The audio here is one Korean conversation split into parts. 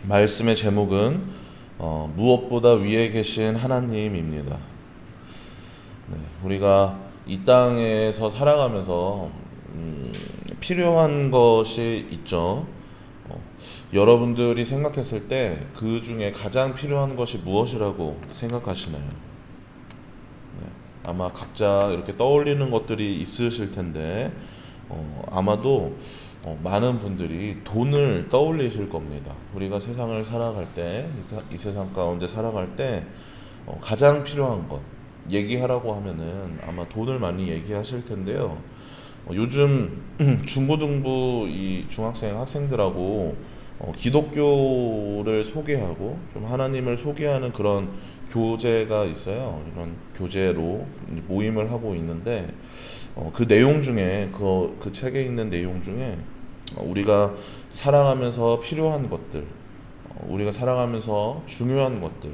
말씀의 제목은 무엇보다 위에 계신 하나님입니다. 네, 우리가 이 땅에서 살아가면서 필요한 것이 있죠. 어, 여러분들이 생각했을 때 그 중에 가장 필요한 것이 무엇이라고 생각하시나요? 네, 아마 각자 이렇게 떠올리는 것들이 있으실 텐데 아마도 많은 분들이 돈을 떠올리실 겁니다. 우리가 세상을 살아갈 때, 이 세상 가운데 살아갈 때 가장 필요한 것 얘기하라고 하면은 아마 돈을 많이 얘기하실 텐데요. 요즘 중고등부 이 중학생 학생들하고 기독교를 소개하고 좀 하나님을 소개하는 그런 교재가 있어요. 이런 교재로 모임을 하고 있는데 그 내용 중에 그 책에 있는 내용 중에 우리가 살아가면서 필요한 것들, 우리가 살아가면서 중요한 것들,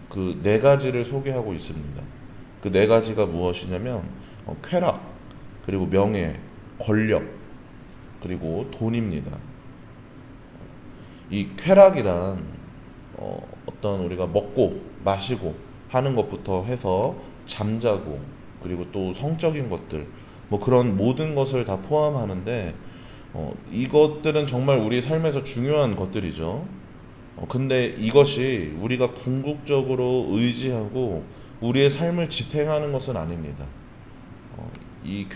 그 네 가지를 소개하고 있습니다. 그 네 가지가 무엇이냐면 쾌락, 그리고 명예, 권력, 그리고 돈입니다. 이 쾌락이란 어떤 우리가 먹고 마시고 하는 것부터 해서 잠자고 그리고 또 성적인 것들 뭐 그런 모든 것을 다 포함하는데 이것들은 정말 우리 삶에서 중요한 것들이죠. 근데 이것이 우리가 궁극적으로 의지하고 우리의 삶을 지탱하는 것은 아닙니다. 이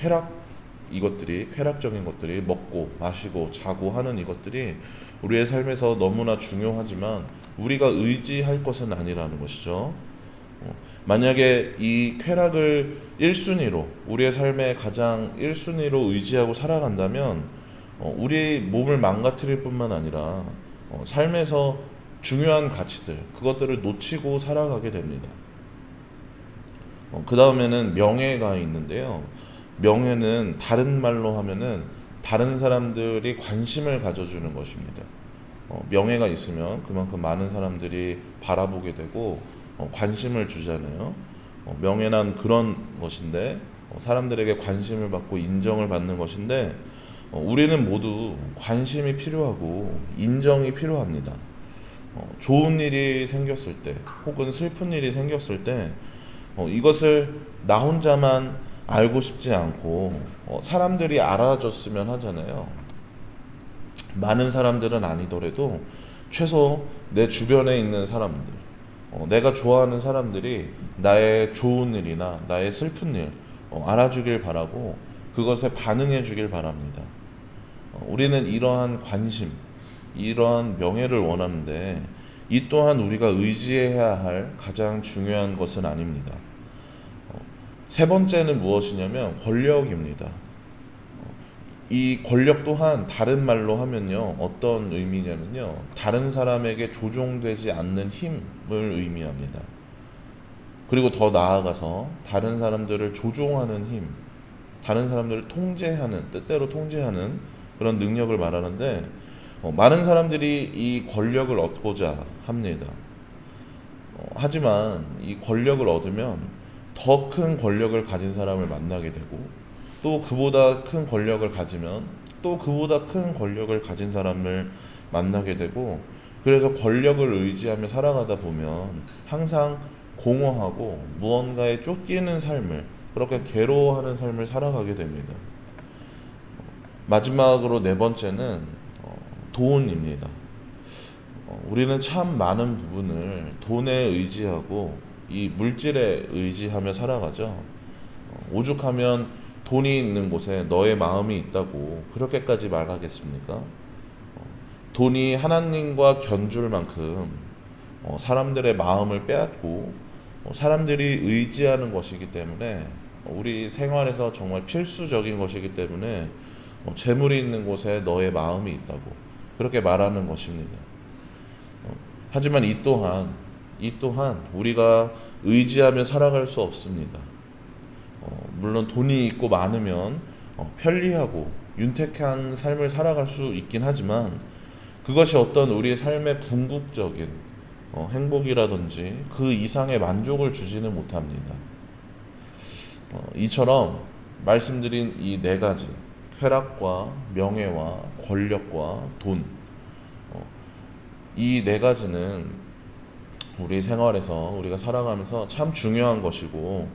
이것들이 쾌락적인 것들이 먹고 마시고 자고 하는 이것들이 우리의 삶에서 너무나 중요하지만 우리가 의지할 것은 아니라는 것이죠. 만약에 이 쾌락을 1순위로 우리의 삶의 가장 1순위로 의지하고 살아간다면 우리 몸을 망가뜨릴 뿐만 아니라 삶에서 중요한 가치들 그것들을 놓치고 살아가게 됩니다. 그 다음에는 명예가 있는데요. 명예는 다른 말로 하면은 다른 사람들이 관심을 가져주는 것입니다. 명예가 있으면 그만큼 많은 사람들이 바라보게 되고 관심을 주잖아요. 명예란 그런 것인데 사람들에게 관심을 받고 인정을 받는 것인데 우리는 모두 관심이 필요하고 인정이 필요합니다. 좋은 일이 생겼을 때 혹은 슬픈 일이 생겼을 때 이것을 나 혼자만 알고 싶지 않고 사람들이 알아줬으면 하잖아요. 많은 사람들은 아니더라도 최소 내 주변에 있는 사람들, 내가 좋아하는 사람들이 나의 좋은 일이나 나의 슬픈 일 알아주길 바라고 그것에 반응해 주길 바랍니다. 우리는 이러한 관심, 이러한 명예를 원하는데 이 또한 우리가 의지해야 할 가장 중요한 것은 아닙니다. 세 번째는 무엇이냐면 권력입니다. 이 권력 또한 다른 말로 하면요 어떤 의미냐면요 다른 사람에게 조종되지 않는 힘을 의미합니다. 그리고 더 나아가서 다른 사람들을 조종하는 힘, 다른 사람들을 통제하는 뜻대로 통제하는 그런 능력을 말하는데 많은 사람들이 이 권력을 얻고자 합니다. 하지만 이 권력을 얻으면 더 큰 권력을 가진 사람을 만나게 되고 또 그보다 큰 권력을 가지면 또 그보다 큰 권력을 가진 사람을 만나게 되고 그래서 권력을 의지하며 살아가다 보면 항상 공허하고 무언가에 쫓기는 삶을 그렇게 괴로워하는 삶을 살아가게 됩니다. 마지막으로 네 번째는 돈입니다. 우리는 참 많은 부분을 돈에 의지하고 이 물질에 의지하며 살아가죠. 오죽하면 돈이 있는 곳에 너의 마음이 있다고 그렇게까지 말하겠습니까? 돈이 하나님과 견줄 만큼 사람들의 마음을 빼앗고 사람들이 의지하는 것이기 때문에 우리 생활에서 정말 필수적인 것이기 때문에 재물이 있는 곳에 너의 마음이 있다고 그렇게 말하는 것입니다. 하지만 이 또한 우리가 의지하며 살아갈 수 없습니다. 물론 돈이 있고 많으면 편리하고 윤택한 삶을 살아갈 수 있긴 하지만 그것이 어떤 우리의 삶의 궁극적인 행복이라든지 그 이상의 만족을 주지는 못합니다. 이처럼 말씀드린 이 네 가지 쾌락과 명예와 권력과 돈 이 네 가지는 우리 생활에서 우리가 살아가면서 참 중요한 것이고,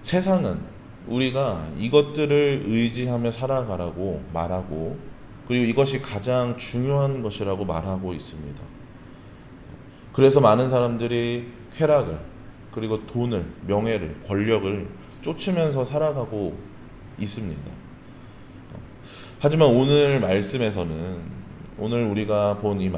세상은 우리가 이것들을 의지하며 살아가라고 말하고, 그리고 이것이 가장 중요한 것이라고 말하고 있습니다. 그래서 많은 사람들이 쾌락을, 그리고 돈을, 명예를, 권력을 쫓으면서 살아가고 있습니다. 하지만 오늘 말씀에서는, 오늘 우리가 본 이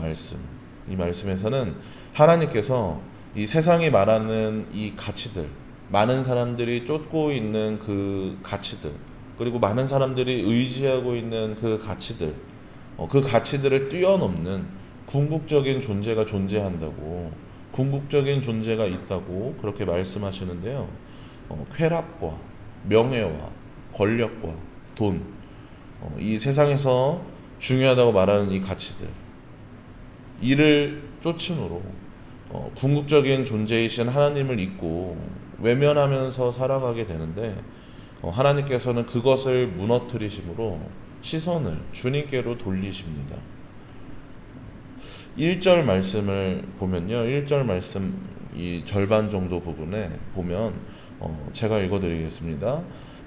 말씀에서는 하나님께서 이 세상이 말하는 이 가치들, 많은 사람들이 쫓고 있는 그 가치들, 그리고 많은 사람들이 의지하고 있는 그 가치들, 그 가치들을 뛰어넘는 궁극적인 존재가 존재한다고, 궁극적인 존재가 있다고 그렇게 말씀하시는데요. 쾌락과 명예와 권력과 돈, 이 세상에서 중요하다고 말하는 이 가치들, 이를 쫓음으로 궁극적인 존재이신 하나님을 잊고 외면하면서 살아가게 되는데, 하나님께서는 그것을 무너뜨리심으로 시선을 주님께로 돌리십니다. 1절 말씀을 보면요, 1절 말씀 이 절반 정도 부분에 보면 제가 읽어드리겠습니다.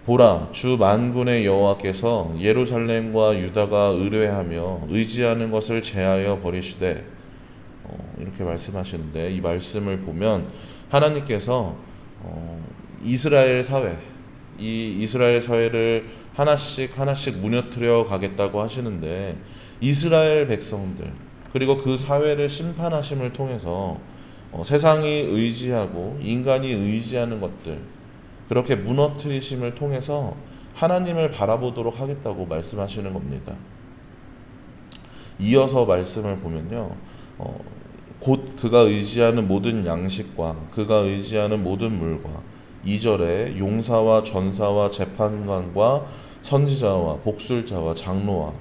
보라, 주 만군의 여호와께서 예루살렘과 유다가 의뢰하며 의지하는 것을 제하여 버리시되, 이렇게 말씀하시는데, 이 말씀을 보면 하나님께서 이스라엘 사회, 이 이스라엘 사회를 하나씩 하나씩 무너뜨려 가겠다고 하시는데, 이스라엘 백성들, 그리고 그 사회를 심판하심을 통해서 세상이 의지하고 인간이 의지하는 것들, 그렇게 무너뜨리심을 통해서 하나님을 바라보도록 하겠다고 말씀하시는 겁니다. 이어서 말씀을 보면요, 곧 그가 의지하는 모든 양식과 그가 의지하는 모든 물과, 2절에 용사와 전사와 재판관과 선지자와 복술자와 장로와,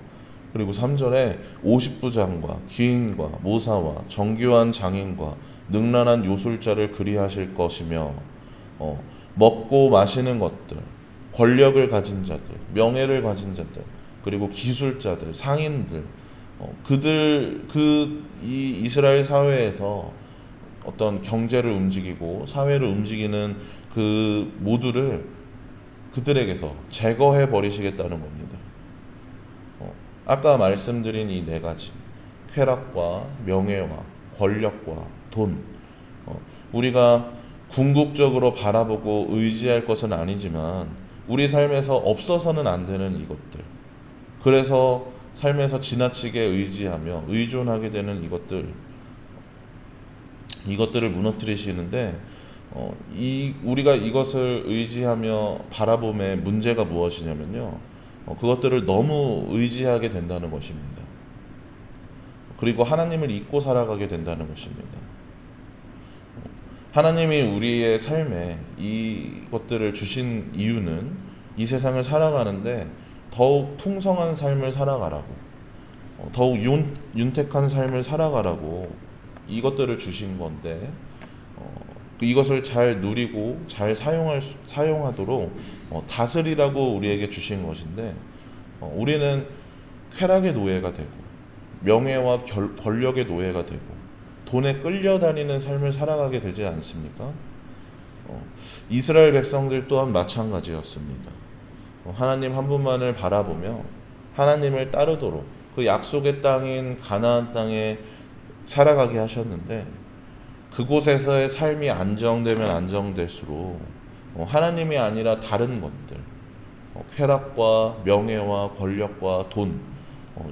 그리고 3절에 50부장과 귀인과 모사와 정교한 장인과 능란한 요술자를 그리하실 것이며, 먹고 마시는 것들, 권력을 가진 자들, 명예를 가진 자들, 그리고 기술자들, 상인들, 이 이스라엘 사회에서 어떤 경제를 움직이고 사회를 움직이는 그 모두를 그들에게서 제거해 버리시겠다는 겁니다. 아까 말씀드린 이 네 가지, 쾌락과 명예와 권력과 돈, 우리가 궁극적으로 바라보고 의지할 것은 아니지만 우리 삶에서 없어서는 안 되는 이것들, 그래서 삶에서 지나치게 의지하며 의존하게 되는 이것들을 무너뜨리시는데, 우리가 이것을 의지하며 바라봄의 문제가 무엇이냐면요, 그것들을 너무 의지하게 된다는 것입니다. 그리고 하나님을 잊고 살아가게 된다는 것입니다. 하나님이 우리의 삶에 이것들을 주신 이유는 이 세상을 살아가는데 더욱 풍성한 삶을 살아가라고, 더욱 윤택한 삶을 살아가라고 이것들을 주신 건데, 이것을 잘 누리고 잘 사용하도록 다스리라고 우리에게 주신 것인데, 우리는 쾌락의 노예가 되고 명예와 권력의 노예가 되고 돈에 끌려다니는 삶을 살아가게 되지 않습니까? 이스라엘 백성들 또한 마찬가지였습니다. 하나님 한 분만을 바라보며 하나님을 따르도록 그 약속의 땅인 가나안 땅에 살아가게 하셨는데, 그곳에서의 삶이 안정되면 안정될수록 하나님이 아니라 다른 것들, 쾌락과 명예와 권력과 돈,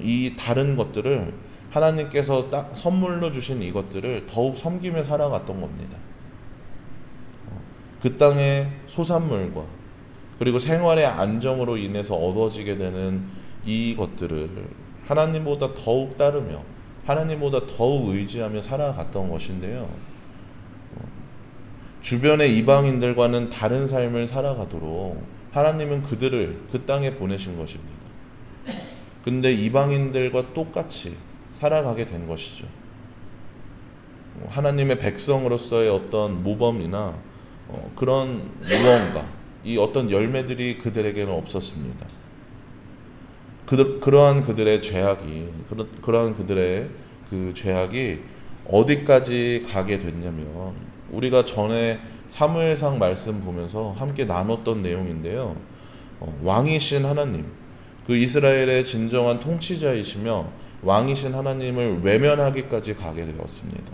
이 다른 것들을 하나님께서 딱 선물로 주신 이것들을 더욱 섬기며 살아갔던 겁니다. 그 땅의 소산물과 그리고 생활의 안정으로 인해서 얻어지게 되는 이것들을 하나님보다 더욱 따르며 하나님보다 더욱 의지하며 살아갔던 것인데요, 주변의 이방인들과는 다른 삶을 살아가도록 하나님은 그들을 그 땅에 보내신 것입니다. 근데 이방인들과 똑같이 살아가게 된 것이죠. 하나님의 백성으로서의 어떤 모범이나 그런 무언가, 이 어떤 열매들이 그들에게는 없었습니다. 그러한 그들의 죄악이, 그러한 그들의 그 죄악이 어디까지 가게 됐냐면, 우리가 전에 사무엘상 말씀 보면서 함께 나눴던 내용인데요. 왕이신 하나님, 그 이스라엘의 진정한 통치자이시며 왕이신 하나님을 외면하기까지 가게 되었습니다.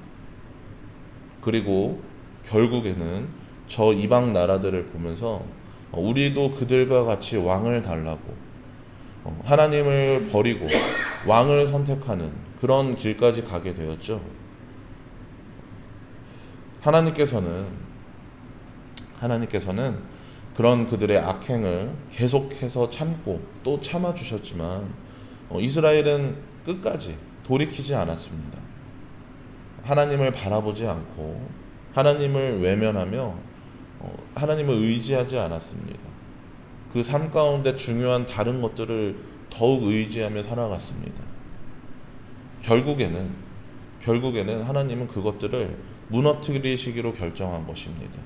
그리고 결국에는 저 이방 나라들을 보면서 우리도 그들과 같이 왕을 달라고, 하나님을 버리고 왕을 선택하는 그런 길까지 가게 되었죠. 하나님께서는 그런 그들의 악행을 계속해서 참고 또 참아주셨지만, 이스라엘은 끝까지 돌이키지 않았습니다. 하나님을 바라보지 않고 하나님을 외면하며 하나님을 의지하지 않았습니다. 그 삶 가운데 중요한 다른 것들을 더욱 의지하며 살아갔습니다. 결국에는 하나님은 그것들을 무너뜨리시기로 결정한 것입니다.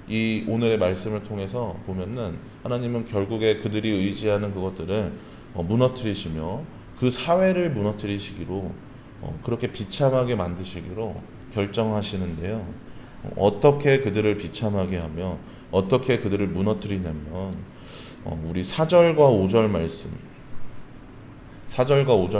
이 오늘의 말씀을 통해서 보면은 하나님은 결국에 그들이 의지하는 그것들을 무너뜨리시며 그 사회를 무너뜨리시기로, 그렇게 비참하게 만드시기로 결정하시는데요. 어떻게 그들을 비참하게 하며 어떻게 그들을 무너뜨리냐면, 우리 4절과 5절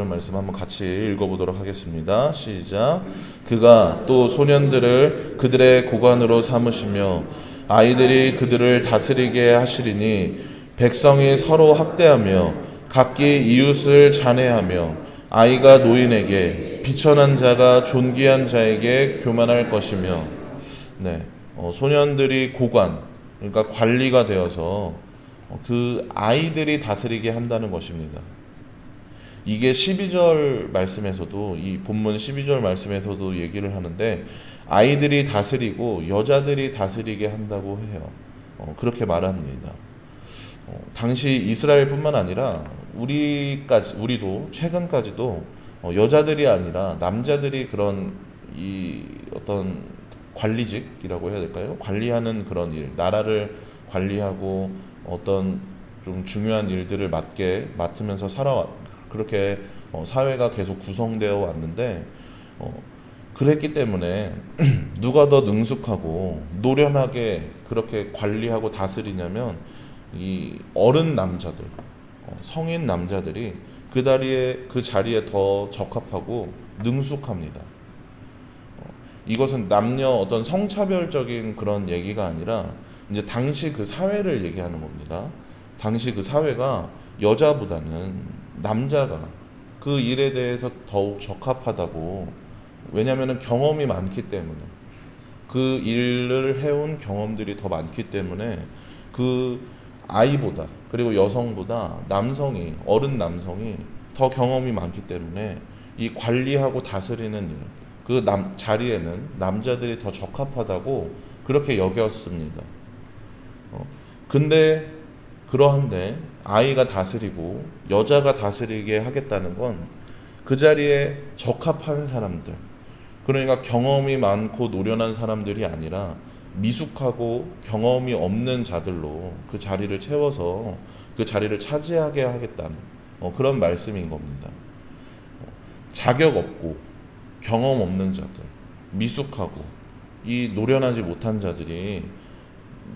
말씀 한번 같이 읽어보도록 하겠습니다. 시작. 그가 또 소년들을 그들의 고관으로 삼으시며 아이들이 그들을 다스리게 하시리니, 백성이 서로 학대하며 각기 이웃을 잔해하며 아이가 노인에게, 비천한 자가 존귀한 자에게 교만할 것이며. 소년들이 고관, 그러니까 관리가 되어서 그 아이들이 다스리게 한다는 것입니다. 이게 12절 말씀에서도, 이 본문 12절 말씀에서도 얘기를 하는데, 아이들이 다스리고 여자들이 다스리게 한다고 해요. 그렇게 말합니다. 당시 이스라엘뿐만 아니라 우리도 최근까지도 여자들이 아니라 남자들이 그런 이 어떤 관리직이라고 해야 될까요? 관리하는 그런 일, 나라를 관리하고 어떤 좀 중요한 일들을 맡으면서 그렇게 사회가 계속 구성되어 왔는데, 그랬기 때문에 누가 더 능숙하고 노련하게 그렇게 관리하고 다스리냐면 이 어른 남자들, 성인 남자들이 그 자리에 더 적합하고 능숙합니다. 이것은 남녀 어떤 성차별적인 그런 얘기가 아니라 이제 당시 그 사회를 얘기하는 겁니다. 당시 그 사회가 여자보다는 남자가 그 일에 대해서 더욱 적합하다고, 왜냐하면 경험이 많기 때문에, 그 일을 해온 경험들이 더 많기 때문에 그 아이보다, 그리고 여성보다 어른 남성이 더 경험이 많기 때문에 이 관리하고 다스리는 일, 그 자리에는 남자들이 더 적합하다고 그렇게 여겼습니다. 근데 그러한데 아이가 다스리고 여자가 다스리게 하겠다는 건 그 자리에 적합한 사람들, 그러니까 경험이 많고 노련한 사람들이 아니라 미숙하고 경험이 없는 자들로 그 자리를 채워서 그 자리를 차지하게 하겠다는 그런 말씀인 겁니다. 자격 없고 경험 없는 자들, 미숙하고 이 노련하지 못한 자들이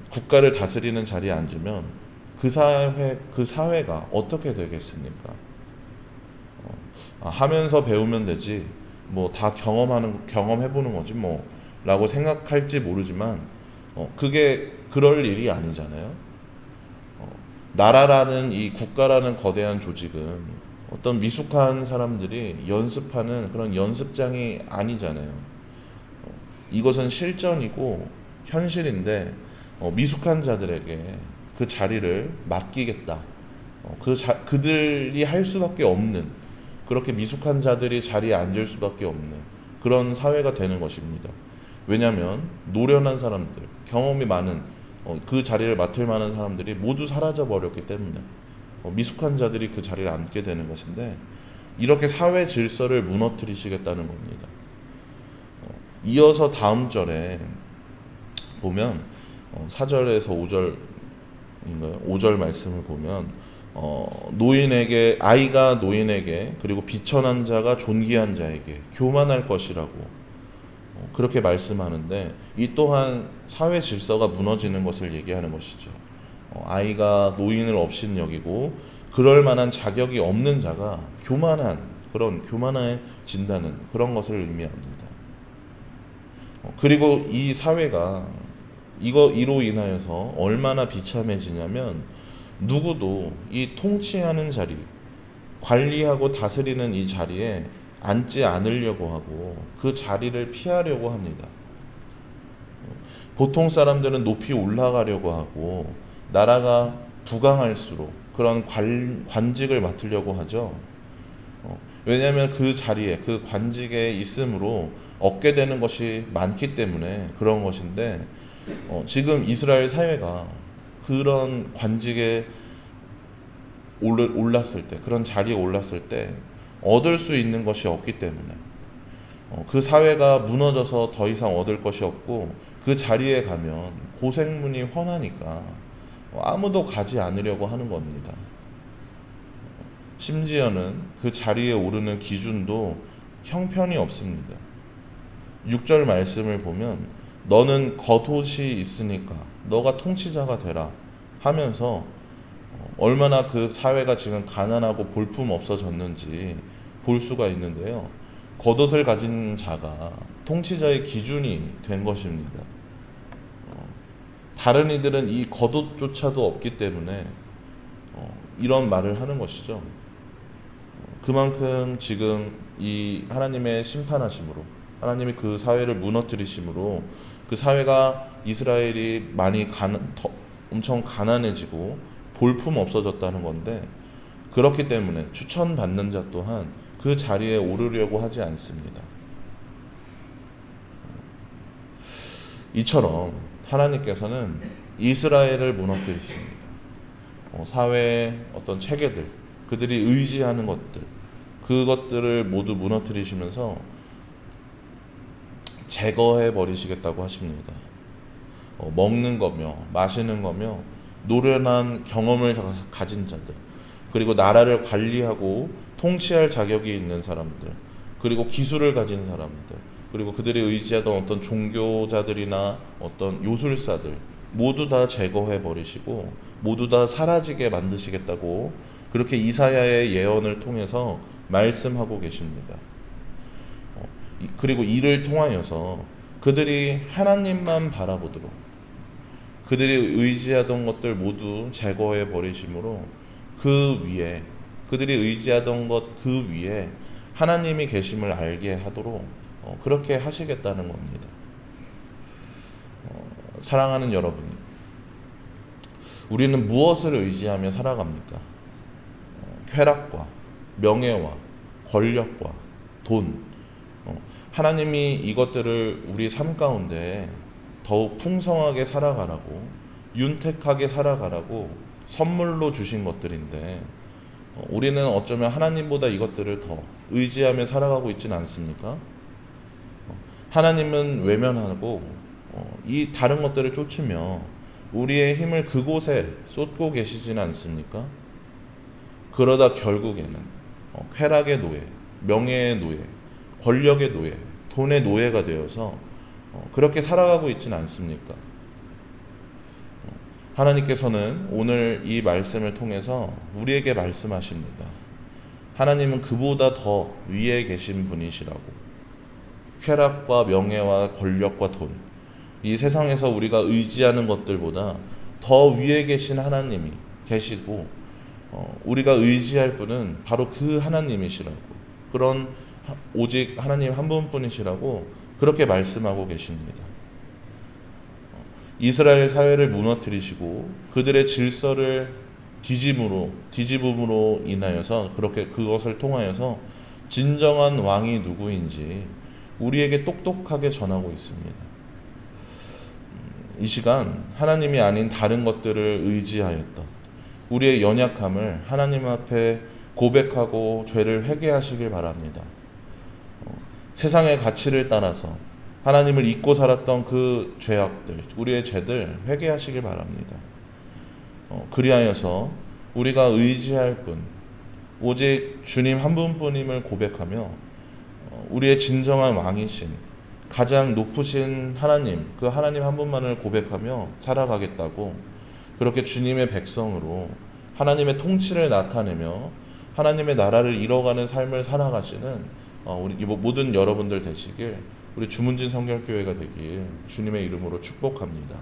국가를 다스리는 자리에 앉으면 그 사회가 어떻게 되겠습니까? 하면서 배우면 되지, 뭐 다 경험해보는 거지 뭐 라고 생각할지 모르지만, 그게 그럴 일이 아니잖아요. 나라라는 이 국가라는 거대한 조직은 어떤 미숙한 사람들이 연습하는 그런 연습장이 아니잖아요. 이것은 실전이고 현실인데, 미숙한 자들에게 그 자리를 맡기겠다. 그들이 할 수밖에 없는, 그렇게 미숙한 자들이 자리에 앉을 수밖에 없는 그런 사회가 되는 것입니다. 왜냐하면 노련한 사람들, 경험이 많은 그 자리를 맡을 만한 사람들이 모두 사라져 버렸기 때문에 미숙한 자들이 그 자리를 앉게 되는 것인데, 이렇게 사회 질서를 무너뜨리시겠다는 겁니다. 이어서 다음 절에 보면 4절에서 5절 말씀을 보면, 노인에게, 아이가 노인에게, 그리고 비천한 자가 존귀한 자에게 교만할 것이라고 그렇게 말씀하는데, 이 또한 사회 질서가 무너지는 것을 얘기하는 것이죠. 아이가 노인을 업신여기고 그럴 만한 자격이 없는 자가 교만해진다는 그런 것을 의미합니다. 그리고 이 사회가 이로 인하여서 얼마나 비참해지냐면, 누구도 이 통치하는 자리, 관리하고 다스리는 이 자리에 앉지 않으려고 하고 그 자리를 피하려고 합니다. 보통 사람들은 높이 올라가려고 하고 나라가 부강할수록 그런 관직을 맡으려고 하죠. 왜냐하면 그 자리에, 그 관직에 있음으로 얻게 되는 것이 많기 때문에 그런 것인데, 지금 이스라엘 사회가 그런 관직에 올랐을 때, 그런 자리에 올랐을 때 얻을 수 있는 것이 없기 때문에 그 사회가 무너져서 더 이상 얻을 것이 없고, 그 자리에 가면 고생문이 훤하니까 아무도 가지 않으려고 하는 겁니다. 심지어는 그 자리에 오르는 기준도 형편이 없습니다. 6절 말씀을 보면, 너는 겉옷이 있으니까 너가 통치자가 되라 하면서 얼마나 그 사회가 지금 가난하고 볼품 없어졌는지 볼 수가 있는데요. 겉옷을 가진 자가 통치자의 기준이 된 것입니다. 다른 이들은 이 겉옷조차도 없기 때문에 이런 말을 하는 것이죠. 그만큼 지금 이 하나님의 심판하심으로, 하나님이 그 사회를 무너뜨리심으로 그 사회가, 이스라엘이 많이 엄청 가난해지고 볼품 없어졌다는 건데, 그렇기 때문에 추천받는 자 또한 그 자리에 오르려고 하지 않습니다. 이처럼 하나님께서는 이스라엘을 무너뜨리십니다. 사회의 어떤 체계들, 그들이 의지하는 것들, 그것들을 모두 무너뜨리시면서 제거해 버리시겠다고 하십니다. 먹는 거며 마시는 거며 노련한 경험을 가진 자들, 그리고 나라를 관리하고 통치할 자격이 있는 사람들, 그리고 기술을 가진 사람들, 그리고 그들이 의지하던 어떤 종교자들이나 어떤 요술사들 모두 다 제거해 버리시고 모두 다 사라지게 만드시겠다고 그렇게 이사야의 예언을 통해서 말씀하고 계십니다. 그리고 이를 통하여서 그들이 하나님만 바라보도록, 그들이 의지하던 것들 모두 제거해 버리심으로 그 위에, 그들이 의지하던 것 그 위에 하나님이 계심을 알게 하도록 그렇게 하시겠다는 겁니다. 사랑하는 여러분, 우리는 무엇을 의지하며 살아갑니까? 쾌락과 명예와 권력과 돈, 하나님이 이것들을 우리 삶 가운데 더욱 풍성하게 살아가라고, 윤택하게 살아가라고 선물로 주신 것들인데, 우리는 어쩌면 하나님보다 이것들을 더 의지하며 살아가고 있지는 않습니까? 하나님은 외면하고 이 다른 것들을 쫓으며 우리의 힘을 그곳에 쏟고 계시지는 않습니까? 그러다 결국에는 쾌락의 노예, 명예의 노예, 권력의 노예, 돈의 노예가 되어서 그렇게 살아가고 있지는 않습니까? 하나님께서는 오늘 이 말씀을 통해서 우리에게 말씀하십니다. 하나님은 그보다 더 위에 계신 분이시라고. 쾌락과 명예와 권력과 돈, 이 세상에서 우리가 의지하는 것들보다 더 위에 계신 하나님이 계시고, 우리가 의지할 분은 바로 그 하나님이시라고, 그런 오직 하나님 한 분뿐이시라고 그렇게 말씀하고 계십니다. 이스라엘 사회를 무너뜨리시고 그들의 질서를 뒤집음으로 인하여서, 그렇게 그것을 통하여서 진정한 왕이 누구인지 우리에게 똑똑하게 전하고 있습니다. 이 시간 하나님이 아닌 다른 것들을 의지하였던 우리의 연약함을 하나님 앞에 고백하고 죄를 회개하시길 바랍니다. 세상의 가치를 따라서 하나님을 잊고 살았던 그 죄악들, 우리의 죄들 회개하시길 바랍니다. 그리하여서 우리가 의지할 분, 오직 주님 한 분뿐임을 고백하며 우리의 진정한 왕이신 가장 높으신 하나님, 그 하나님 한 분만을 고백하며 살아가겠다고, 그렇게 주님의 백성으로 하나님의 통치를 나타내며 하나님의 나라를 이뤄가는 삶을 살아가시는 우리 모든 여러분들 되시길, 우리 주문진 성결교회가 되길 주님의 이름으로 축복합니다.